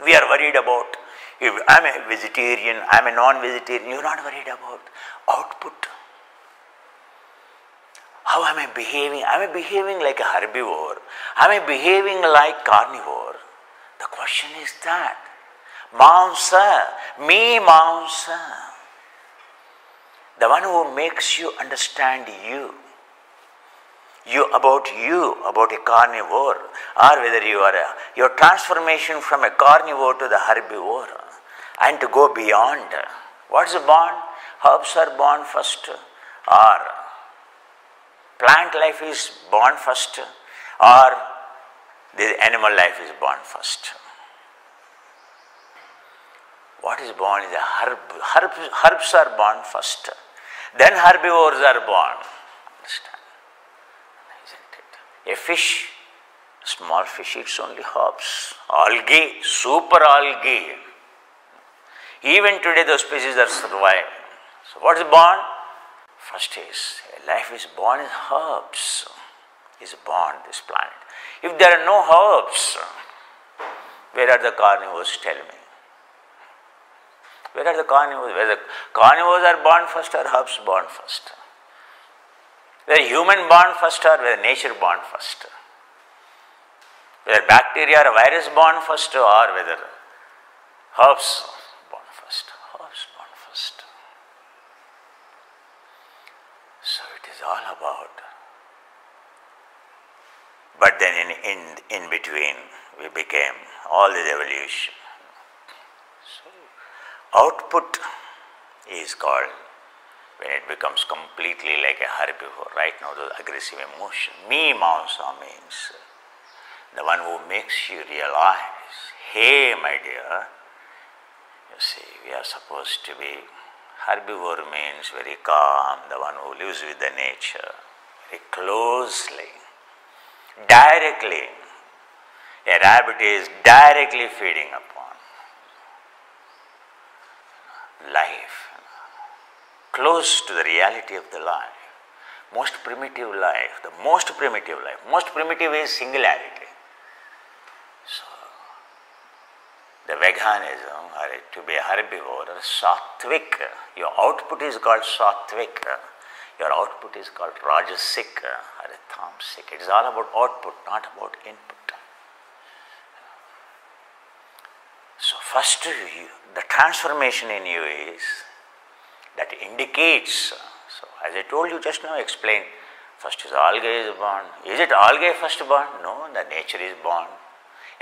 We are worried about, if I am a vegetarian, I am a non-vegetarian, you are not worried about output. How am I behaving? Am I behaving like a herbivore? Am I behaving like carnivore? The question is that. Mamsa, me mamsa. The one who makes you understand you about a carnivore, or whether your transformation from a carnivore to the herbivore, and to go beyond. What is born? Herbs are born first, or plant life is born first, or the animal life is born first. What is born is herbs are born first, then herbivores are born. Understand? Isn't it? A fish, small fish eats only herbs, algae, super algae. Even today those species are surviving. So what is born? First is, life is born is herbs, is born this planet. If there are no herbs, where are the carnivores, tell me? Where are the carnivores? Whether carnivores are born first or herbs born first? Whether human born first or whether nature born first? Whether bacteria or virus born first or whether herbs born first? Herbs born first. So it is all about. But then in between we became all this evolution. So output is called when it becomes completely like a herbivore. Right now the aggressive emotion. Me mamsa means the one who makes you realize, hey my dear, you see, we are supposed to be, herbivore means very calm, the one who lives with the nature, very closely, directly. A rabbit is directly feeding upon life, close to the reality of the life. Most primitive life, the most primitive life, most primitive is singularity. So, the veganism, or to be a herbivore, or sattvic, your output is called sattvic, your output is called rajasic or tamasic. It is all about output, not about input. So first, the transformation in you is, that indicates, so as I told you just now, explain, first is algae is born. Is it algae first born? No, the nature is born,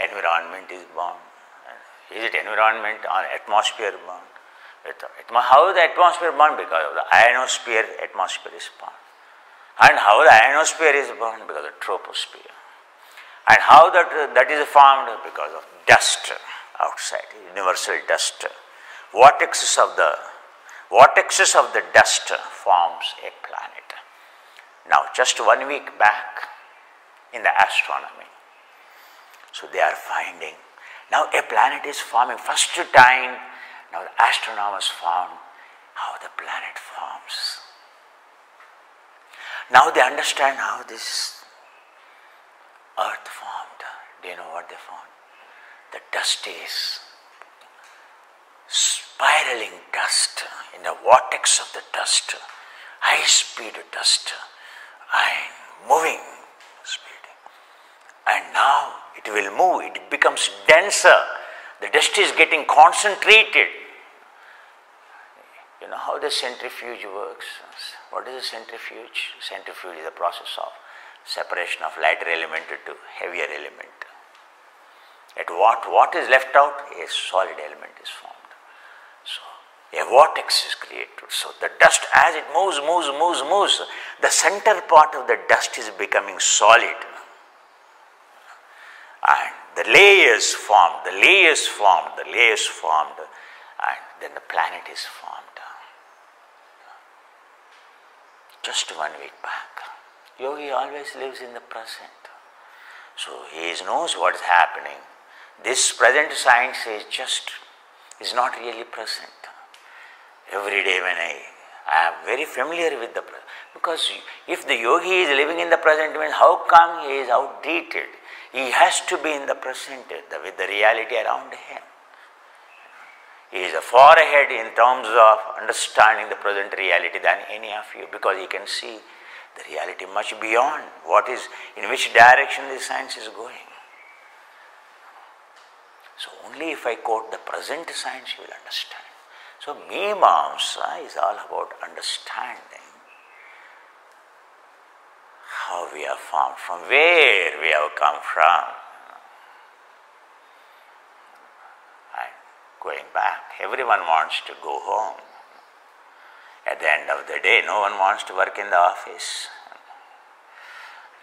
environment is born. Is it environment or atmosphere born? How is the atmosphere born? Because of the ionosphere, atmosphere is born. And how the ionosphere is born? Because of the troposphere. And how that is formed? Because of dust outside, universal dust. Vortexes of the dust forms a planet. Now, just 1 week back in the astronomy, so they are finding, now a planet is forming. First time, now the astronomers found how the planet forms. Now they understand how this earth formed. Do you know what they found? The dust is spiraling dust, in the vortex of the dust, high speed dust, and moving speed. And now it will move, it becomes denser, the dust is getting concentrated. You know how the centrifuge works? What is a centrifuge? Centrifuge is a process of separation of lighter element to heavier element. At what is left out? A solid element is formed. So a vortex is created. So the dust, as it moves, the center part of the dust is becoming solid. And the layers formed, and then the planet is formed. Just 1 week back. Yogi always lives in the present. So he knows what is happening. This present science is not really present. Every day when I am very familiar with the present. Because if the yogi is living in the present, means how come he is outdated? He has to be in the present with the reality around him. He is far ahead in terms of understanding the present reality than any of you, because he can see the reality much beyond what is, in which direction the science is going. So only if I quote the present science you will understand. So Mimamsa is all about understanding how we are formed, from where we have come from, and going back. Everyone wants to go home. At the end of the day, no one wants to work in the office.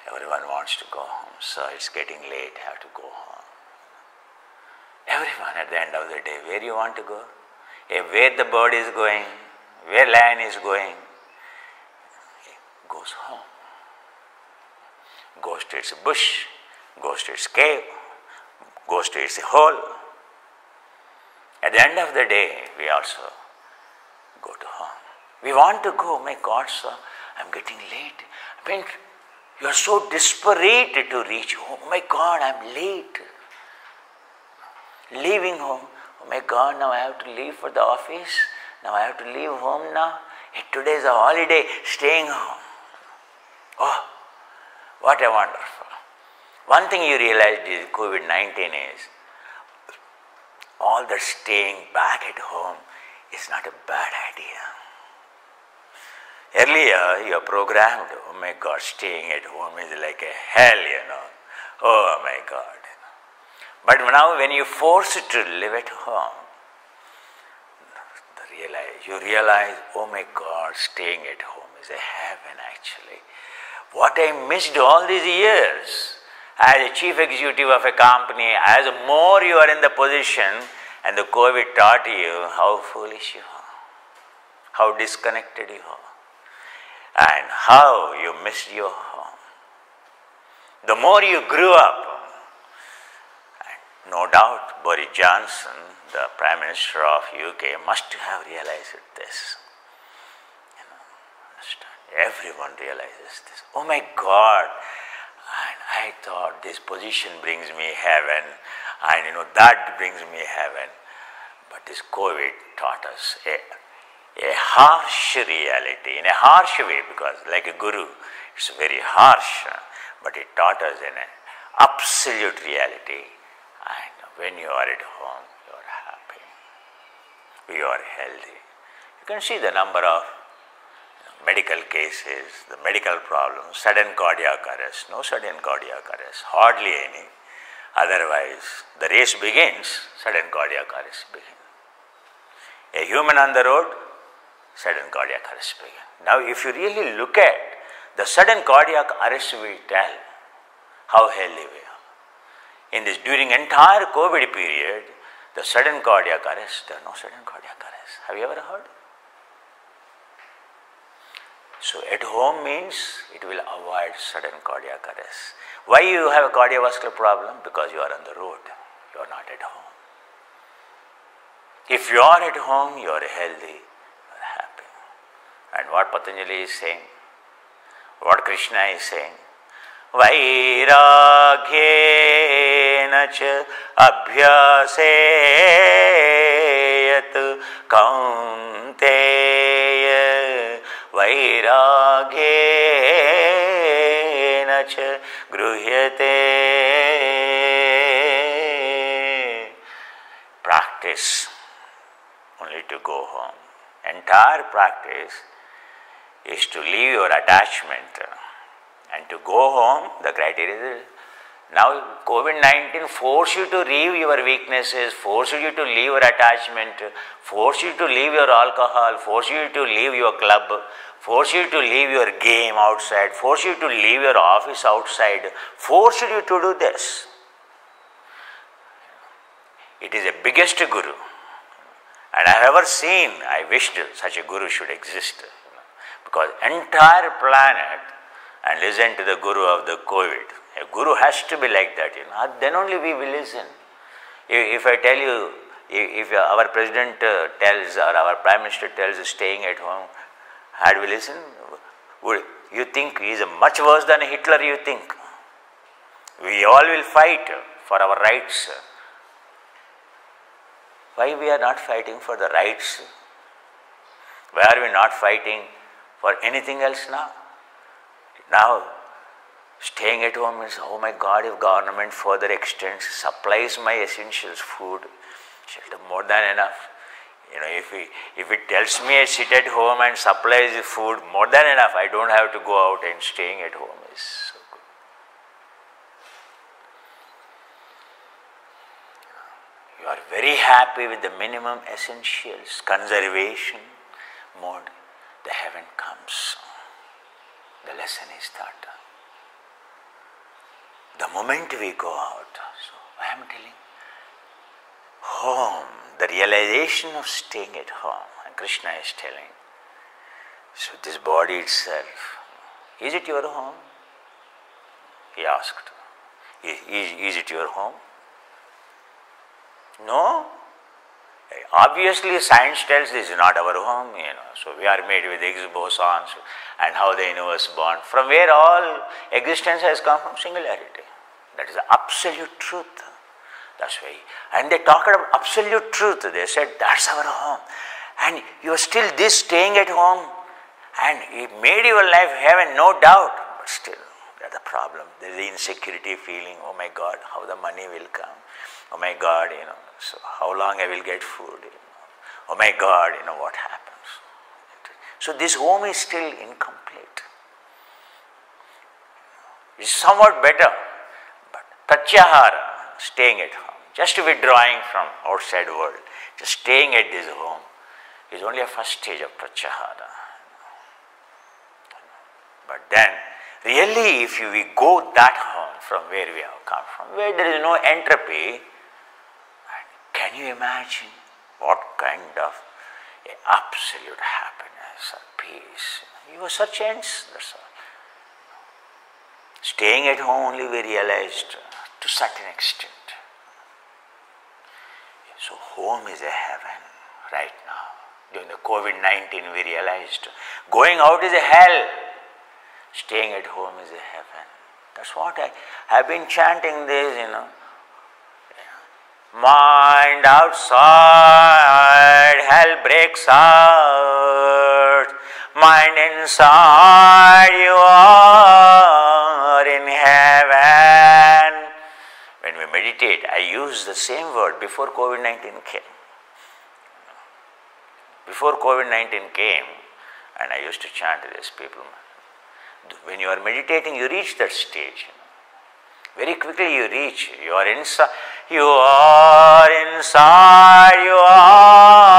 Everyone wants to go home. So it's getting late, have to go home. Everyone at the end of the day, where you want to go? Where the bird is going, where lion is going, goes home. Goes to its bush, goes to its cave, goes to its hole. At the end of the day, we also go to home. We want to go, my God, sir, I'm getting late. I mean, you are so desperate to reach home. Oh my God, I'm late. Leaving home. Oh my God, now I have to leave for the office. Now I have to leave home now. Today is a holiday, staying home. Oh, what a wonderful. One thing you realized is COVID-19 is all the staying back at home is not a bad idea. Earlier you are programmed, oh my God, staying at home is like a hell, Oh my God. But now when you force it to live at home, you realize, oh my God, staying at home is a heaven actually. What I missed all these years as a chief executive of a company, as more you are in the position and the COVID taught you how foolish you are, how disconnected you are, and how you missed your home. The more you grew up, and no doubt Boris Johnson, the Prime Minister of UK, must have realized this. Everyone realizes this. Oh my God, and I thought this position brings me heaven, and that brings me heaven. But this COVID taught us a harsh reality, in a harsh way, because like a guru, it's very harsh, but it taught us an absolute reality. And when you are at home, you are happy, you are healthy. You can see the number of medical cases, the medical problems, sudden cardiac arrest, no sudden cardiac arrest, hardly any. Otherwise, the race begins, sudden cardiac arrest begins. A human on the road, sudden cardiac arrest begins. Now, if you really look at the sudden cardiac arrest, will tell how healthy we are. In this, during entire COVID period, the sudden cardiac arrest, there are no sudden cardiac arrest. Have you ever heard? So at home means it will avoid sudden cardiac arrest. Why you have a cardiovascular problem? Because you are on the road, you are not at home. If you are at home, you are healthy, you are happy. And what Patanjali is saying, what Krishna is saying, Vairagyena cha abhyaseyat kaunteya Vairagyena cha gruhyate. Practice only to go home. Entire practice is to leave your attachment and to go home. The criteria is now COVID-19 force you to leave your weaknesses, force you to leave your attachment, force you to leave your alcohol, force you to leave your club, force you to leave your game outside, force you to leave your office outside, force you to do this. It is the biggest guru. And I have ever seen, I wished such a guru should exist. Because entire planet, and listen to the guru of the COVID. A guru has to be like that, then only we will listen. If I tell you, if our president tells or our prime minister tells staying at home, had we listened? Would you think he is much worse than Hitler, you think? We all will fight for our rights. Why we are not fighting for the rights? Why are we not fighting for anything else now? Now, staying at home means, oh my God, if government further extends, supplies my essentials, food, shelter, more than enough. If it tells me I sit at home and supplies the food, more than enough, I don't have to go out, and staying at home is so good. You are very happy with the minimum essentials, conservation mode. The heaven comes. The lesson is that the moment we go out, so I am telling, home, the realization of staying at home, and Krishna is telling, so this body itself, is it your home? He asked. Is it your home? No. Obviously, science tells this is not our home, So we are made with Higgs bosons and how the universe born. From where all existence has come from singularity. That is the absolute truth. That's why. And they talked about absolute truth. They said that's our home. And you are still staying at home. And it made your life heaven, no doubt. But still, that's the problem. There is the insecurity feeling. Oh my God, how the money will come. Oh my God, so how long I will get food. Oh my God, what happens. So this home is still incomplete. It's somewhat better. But pratyahara, staying at home, just withdrawing from outside world, just staying at this home is only a first stage of pratyahara. But then, really, if we go that home from where we have come from, where there is no entropy, can you imagine what kind of absolute happiness or peace? You are such ends, that's all. Staying at home only we realized to a certain extent. So home is a heaven right now. During the COVID-19 we realized going out is a hell. Staying at home is a heaven. That's what I have been chanting this, Mind outside, hell breaks out. Mind inside, you are in heaven. When we meditate, I use the same word before COVID-19 came. Before COVID-19 came, and I used to chant to these people, when you are meditating, you reach that stage. Very quickly you reach. You are inside. You are inside. You are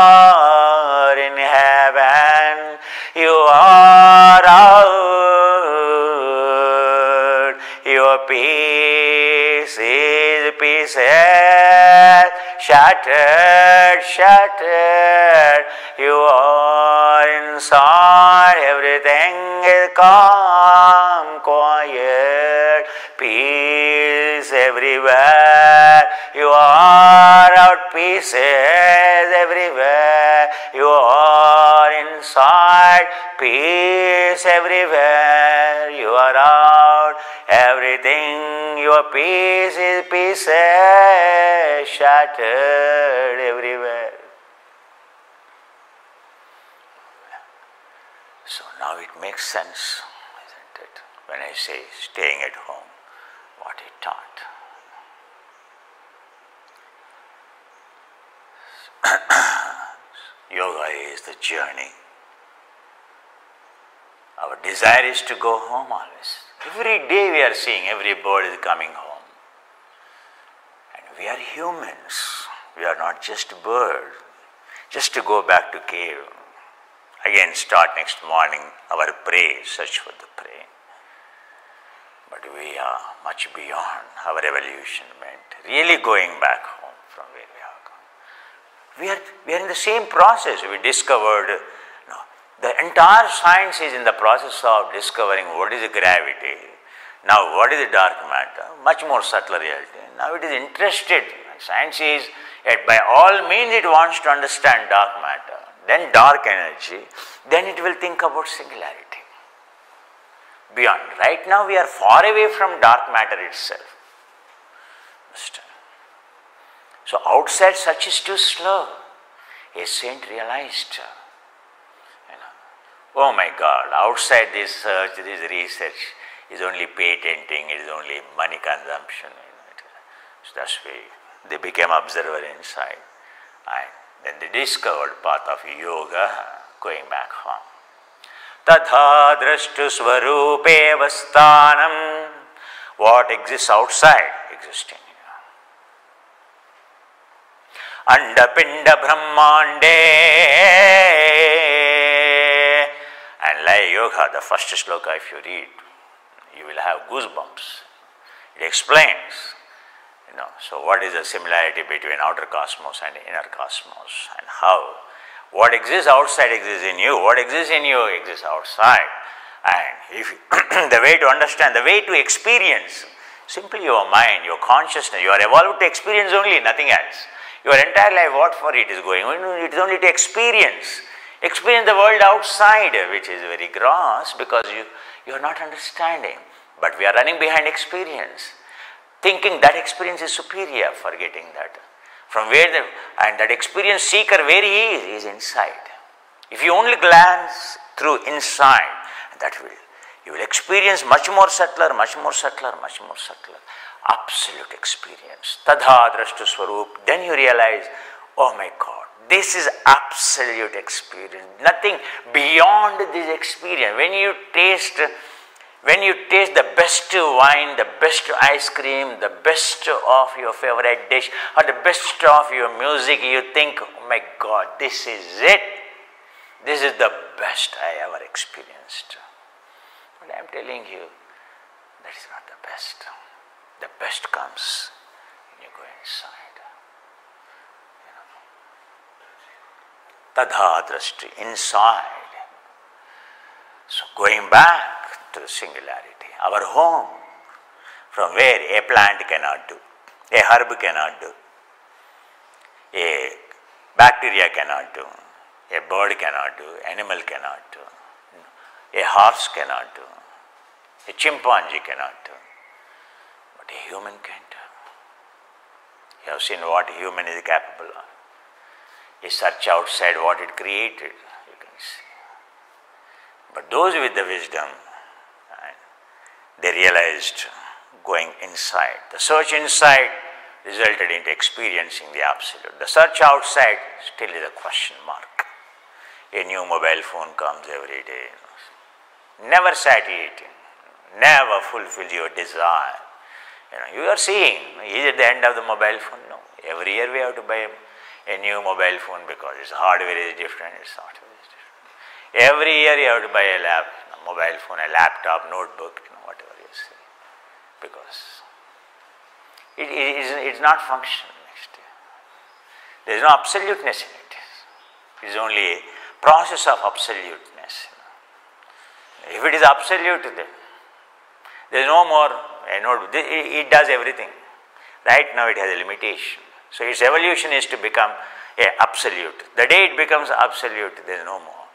in heaven. You are out. Your peace is pieces, shattered, shattered. You are inside. Everything is calm, quiet. Peace everywhere. You are out, pieces everywhere. You are inside, peace everywhere. You are out, everything. Your peace is pieces shattered everywhere. So now it makes sense, isn't it? When I say staying at home, what he taught. Yoga is the journey. Our desire is to go home always. Every day we are seeing every bird is coming home. And we are humans. We are not just birds. Just to go back to cave. Again start next morning our prey, search for the prey. But we are much beyond our evolution meant. Really going back home from where we have come. We are in the same process. We discovered, the entire science is in the process of discovering what is gravity. Now what is the dark matter? Much more subtle reality. Now it is interested. Science is, by all means it wants to understand dark matter. Then dark energy. Then it will think about singularity. Beyond. Right now we are far away from dark matter itself. So outside search is too slow. A saint realized, oh my God, outside this search, this research is only patenting, it is only money consumption. So that's why they became observer inside. And then they discovered path of yoga, going back home. Tadha drashtu svarupe vastanam. What exists outside exists in you. Andapinda brahmande. And like yoga, the first sloka, if you read, you will have goosebumps. It explains, so what is the similarity between outer cosmos and inner cosmos, and how what exists outside exists in you, what exists in you exists outside. And if the way to understand, the way to experience, simply your mind, your consciousness, you are evolved to experience only, nothing else. Your entire life, what for it is going on? It is only to experience. Experience the world outside, which is very gross because you are not understanding. But we are running behind experience, thinking that experience is superior, forgetting that. From where and that experience seeker, where he is inside. If you only glance through inside, you will experience much more subtler, much more subtler, much more subtler. Absolute experience. Tadha drashtu swarup. Then you realize, oh my God, this is absolute experience. Nothing beyond this experience. When you taste the best wine, the best ice cream, the best of your favorite dish, or the best of your music, you think, oh my God, this is it. This is the best I ever experienced. But I am telling you, that is not the best. The best comes when you go inside. Tadha drashti, inside. So going back to the singularity, our home, from where a plant cannot do, a herb cannot do, a bacteria cannot do, a bird cannot do, animal cannot do, a horse cannot do, a chimpanzee cannot do, but a human can do. You have seen what a human is capable of. You search outside what it created, you can see. But those with the wisdom, they realized going inside. The search inside resulted into experiencing the absolute. The search outside still is a question mark. A new mobile phone comes every day. Never satiating, never fulfills your desire. You are seeing, is it the end of the mobile phone? No. Every year we have to buy a new mobile phone because its hardware is different, its software is different. Every year you have to buy a mobile phone, a laptop, notebook, whatever you say. Because it's not functional next year. There is no absoluteness in it. It is only a process of absoluteness. If it is absolute, then there is no more a notebook. It does everything. Right now it has a limitation. So its evolution is to become absolute. The day it becomes absolute, there is no more.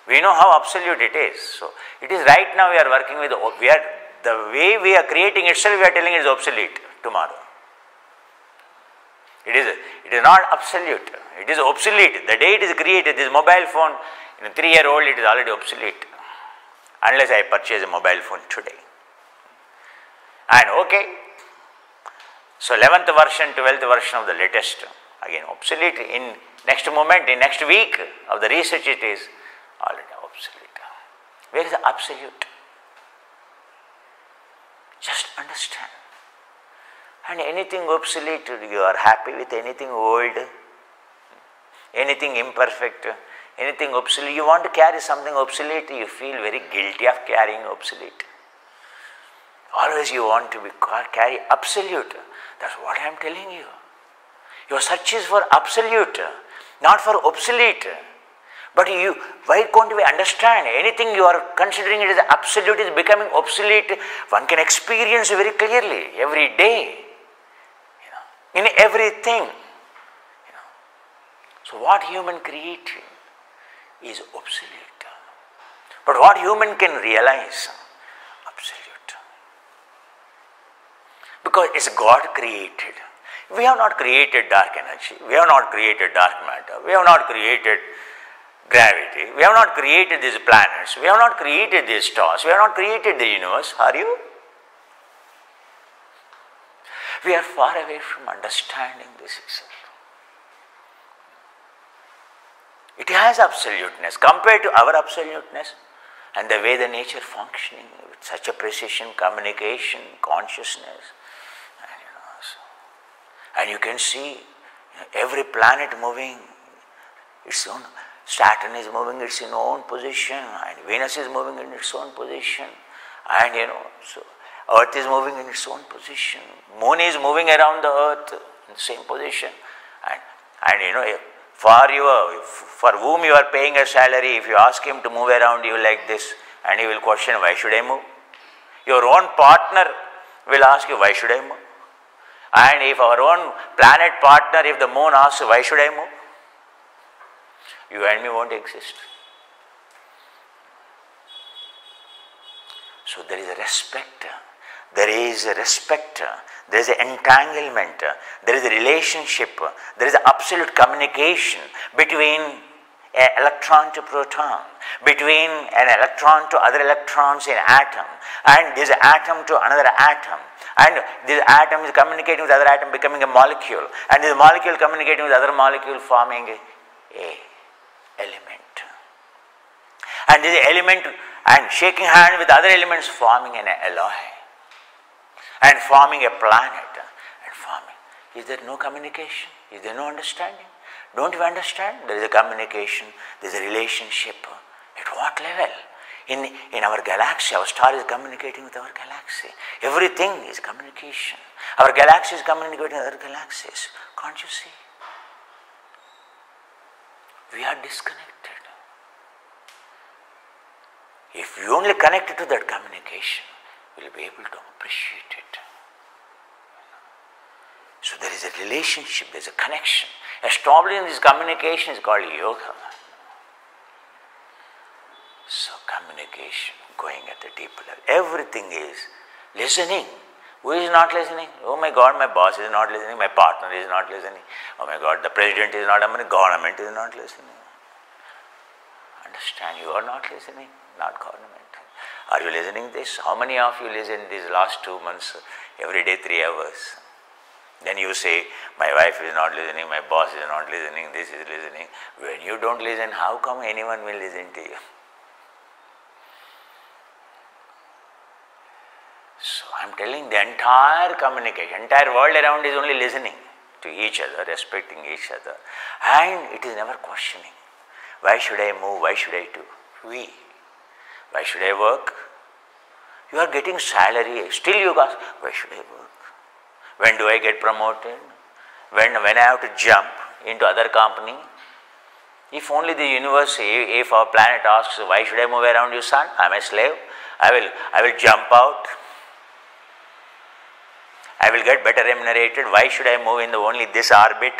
We know how absolute it is. So it is right now we are working with, the way we are creating itself, we are telling it is obsolete tomorrow. It is not absolute. It is obsolete. The day it is created, this mobile phone, 3-year-old, it is already obsolete. Unless I purchase a mobile phone today. And okay. So 11th version, 12th version of the latest, again obsolete. In next moment, in next week of the research, it is already obsolete. Where is the absolute? Just understand. And anything obsolete, you are happy with anything old, anything imperfect, anything obsolete. You want to carry something obsolete, you feel very guilty of carrying obsolete. Always you want to carry absolute. That's what I am telling you. Your search is for absolute, not for obsolete. But why can't we understand? Anything you are considering it as absolute is becoming obsolete. One can experience very clearly every day, in everything. So what human created is obsolete. But what human can realize? Absolute. Because it's God created. We have not created dark energy. We have not created dark matter. We have not created gravity. We have not created these planets. We have not created these stars. We have not created the universe. Are you? We are far away from understanding this itself. It has absoluteness compared to our absoluteness and the way the nature functioning with such a precision, communication, consciousness. And you can see every planet moving its own. Saturn is moving its own position, and Venus is moving in its own position, and so Earth is moving in its own position. Moon is moving around the Earth in the same position, and for whom you are paying a salary, if you ask him to move around you like this, and he will question, why should I move? Your own partner will ask you, why should I move? And if our own planet partner, if the moon asks, why should I move? You and me won't exist. So there is a respect. There is a respect. There is an entanglement. There is a relationship. There is an absolute communication between an electron to proton, between an electron to other electrons in atom, and this atom to another atom. And this atom is communicating with other atom, becoming a molecule, and this molecule communicating with other molecule, forming a element. And this element and shaking hand with other elements, forming an alloy, and forming a planet, and forming. Is there no communication? Is there no understanding? Don't you understand? There is a communication, there is a relationship. At what level? In our galaxy, our star is communicating with our galaxy. Everything is communication. Our galaxy is communicating with other galaxies. Can't you see? We are disconnected. If we only connected to that communication, we will be able to appreciate it. So there is a relationship, there is a connection. Establishing this communication is called yoga. So communication, going at the deeper level. Everything is listening. Who is not listening? Oh my God, my boss is not listening, my partner is not listening. Oh my God, the president is not, government is not listening. Understand, you are not listening, not government. Are you listening this? How many of you listen these last 2 months, every day 3 hours? Then you say, my wife is not listening, my boss is not listening, this is listening. When you don't listen, how come anyone will listen to you? So I am telling the entire communication, entire world around is only listening to each other, respecting each other, and it is never questioning. Why should I move? Why should I do? Why should I work? You are getting salary, still you ask, why should I work? When do I get promoted? When I have to jump into other company? If only the universe, if our planet asks, why should I move around you, son? I am a slave. I will jump out. I will get better remunerated. Why should I move in only this orbit?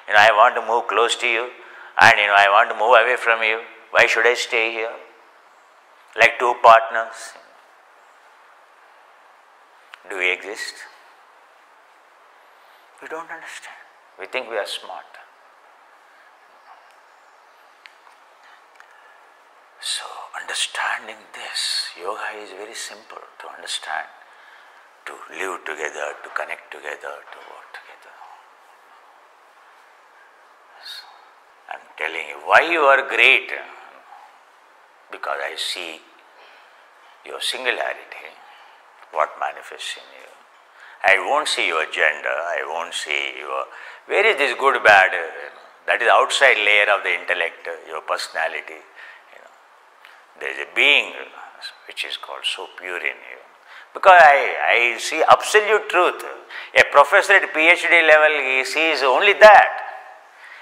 I want to move close to you, and I want to move away from you. Why should I stay here? Like two partners. Do we exist? We don't understand. We think we are smart. So understanding this, yoga is very simple to understand, to live together, to connect together, to work together. So, I am telling you why you are great, because I see your singularity, what manifests in you. I won't see your gender, I won't see your, where is this good, bad, that is outside layer of the intellect, your personality. There is a being which is called so pure in you. Because I see absolute truth. A professor at PhD level, he sees only that,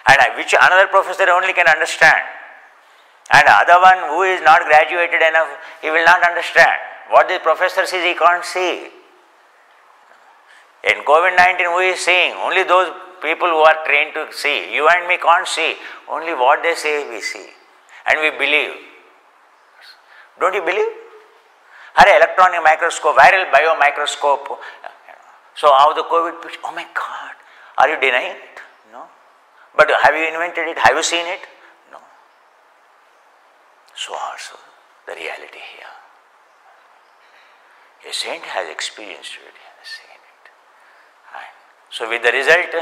and which another professor only can understand. And the other one who is not graduated enough, he will not understand. What the professor sees, he can't see. In COVID-19, who is seeing? Only those people who are trained to see. You and me can't see. Only what they say we see. And we believe. Don't you believe? Electron microscope, viral biomicroscope, So how the COVID picture, oh my God, are you denying it? No. But have you invented it? Have you seen it? No. So also the reality here. A saint has experienced it, has seen it. Right. So with the result,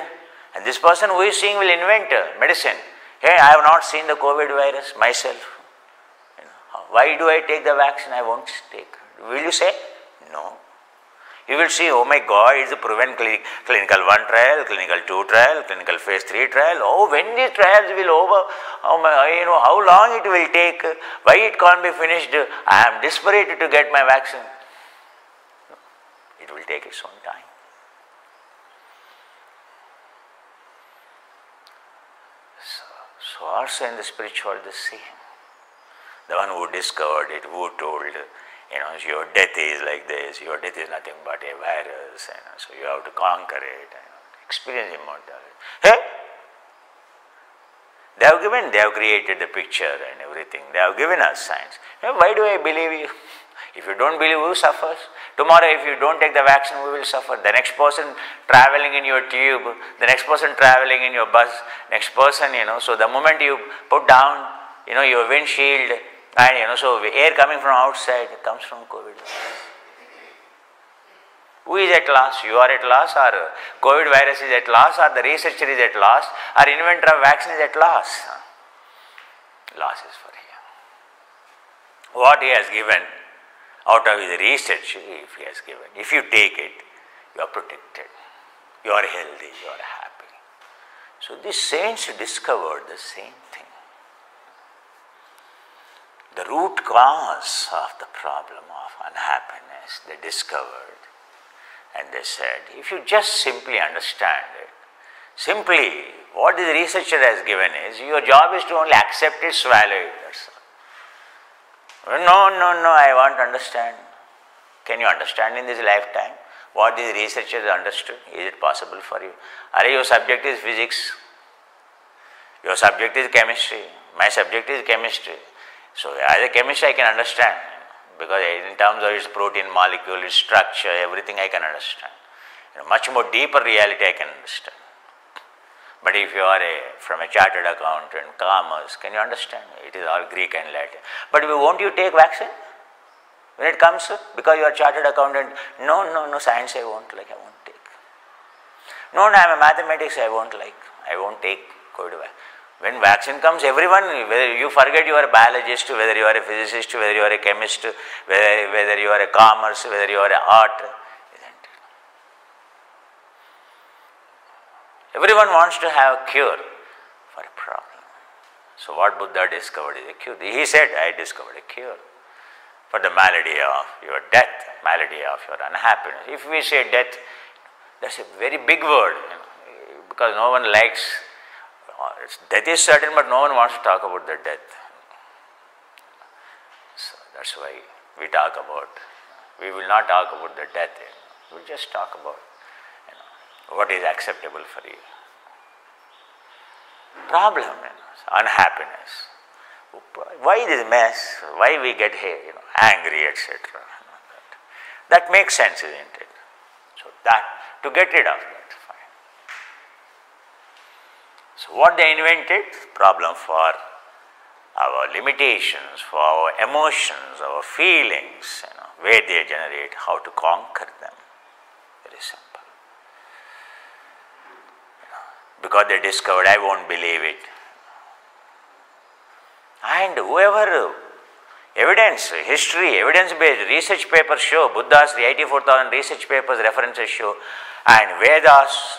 and this person who is seeing will invent medicine. Hey, I have not seen the COVID virus myself. You know, why do I take the vaccine? I won't take. Will you say? No. You will see, oh my God, it's a proven clinical 1 trial, clinical 2 trial, clinical phase 3 trial. Oh, when these trials will over, how long it will take, why it can't be finished, I am desperate to get my vaccine. It will take its own time. So also in the spiritual the same. The one who discovered it, who told, your death is like this, your death is nothing but a virus, so you have to conquer it, experience immortality. Hey! They have created the picture and everything, they have given us science. Why do I believe you? If you don't believe, who suffers? Tomorrow if you don't take the vaccine, we will suffer. The next person traveling in your tube, the next person traveling in your bus, next person, so the moment you put down, your windshield, and so air coming from outside comes from COVID. Who is at loss? You are at loss, or COVID virus is at loss, or the researcher is at loss, or inventor of vaccine is at loss. Loss is for him. What he has given out of his research, if he has given, if you take it, you are protected, you are healthy, you are happy. So these saints discovered the same thing. The root cause of the problem of unhappiness they discovered, and they said, if you just simply understand it, simply what the researcher has given is, your job is to only accept it, swallow it, that's all. No, I want to understand. Can you understand in this lifetime what these researchers understood? Is it possible for you? Your subject is physics, your subject is chemistry, my subject is chemistry. So as a chemist I can understand, because in terms of its protein molecule, its structure, everything I can understand. Much more deeper reality I can understand. But if you are from a chartered accountant, commerce, can you understand? It is all Greek and Latin. But won't you take vaccine when it comes? Because you are chartered accountant. No, science I won't like, I won't take. No, I am a mathematics, I won't like, I won't take COVID vaccine. When vaccine comes, everyone, whether you forget you are a biologist, whether you are a physicist, whether you are a chemist, whether you are a commerce, whether you are a art, isn't it? Everyone wants to have a cure for a problem. So what Buddha discovered is a cure. He said, I discovered a cure for the malady of your death, malady of your unhappiness. If we say death, that's a very big word, because no one likes. Death is certain, but no one wants to talk about the death. So that's why we talk about, we will not talk about the death. We will just talk about what is acceptable for you. Problem, unhappiness. Why this mess? Why we get here, angry, etc. That makes sense, isn't it? So that, to get rid of that. So what they invented? Problem for our limitations, for our emotions, our feelings, where they generate, how to conquer them. Very simple. Because they discovered, I won't believe it. And whoever, evidence, history, evidence-based research papers show, Buddha's 84,000 research papers, references show, and Vedas,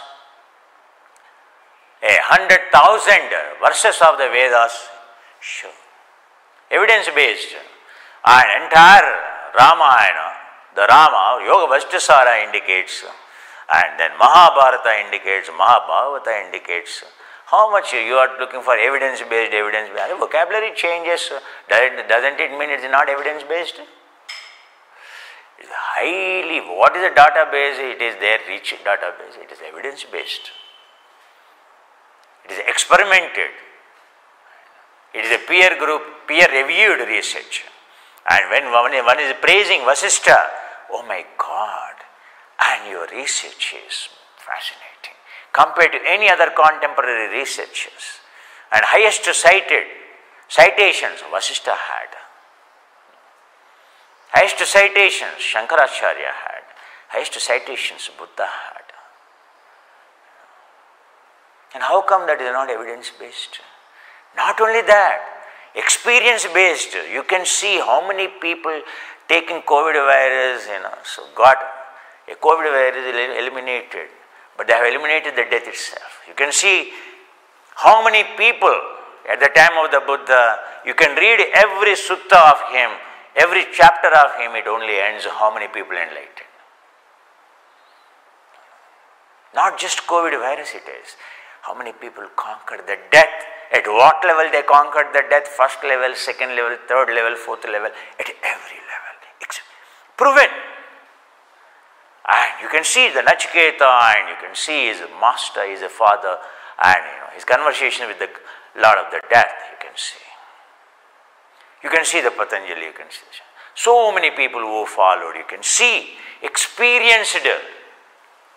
100,000 verses of the Vedas show. Evidence-based. And entire Ramayana, the Rama, Yoga Vastasara indicates, and then Mahabharata indicates, Mahabharata indicates. How much you are looking for evidence-based, evidence-based. Vocabulary changes, doesn't it mean it is not evidence-based? It is highly, what is a database? It is their rich database, it is evidence-based. It is experimented. It is a peer group, peer-reviewed research. And when one is praising Vasishtha, oh my God, and and your research is fascinating compared to any other contemporary researchers. And highest cited citations Vasishtha had. Highest citations Shankaracharya had. Highest citations Buddha had. And how come that is not evidence-based? Not only that, experience-based. You can see how many people taking COVID virus, so got a COVID virus eliminated, but they have eliminated the death itself. You can see how many people at the time of the Buddha, you can read every sutta of him, every chapter of him, it only ends how many people enlightened. Not just COVID virus it is. How many people conquered the death? At what level they conquered the death? First level, second level, third level, fourth level, at every level. It's proven. And you can see the Nachiketa, and you can see his master, his father, and his conversation with the Lord of the Death, you can see. You can see the Patanjali, you can see. So many people who followed, you can see, experienced,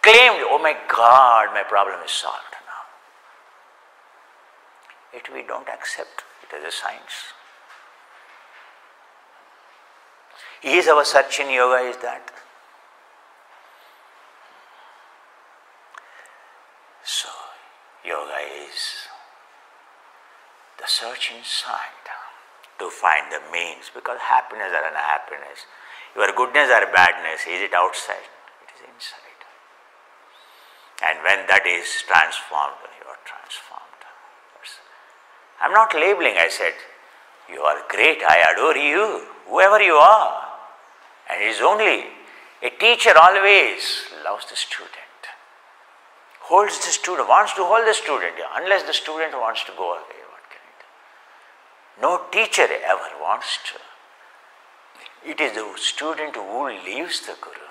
claimed, oh my God, my problem is solved now. Yet we don't accept it as a science. Is our search in yoga is that? So, yoga is the search inside to find the means, because happiness or unhappiness, your goodness or badness, is it outside? It is inside. And when that is transformed, you are transformed. I am not labeling, I said, you are great, I adore you, whoever you are. And it is only a teacher always loves the student, holds the student, wants to hold the student, unless the student wants to go away. What can it do? No teacher ever wants to. It is the student who leaves the Guru.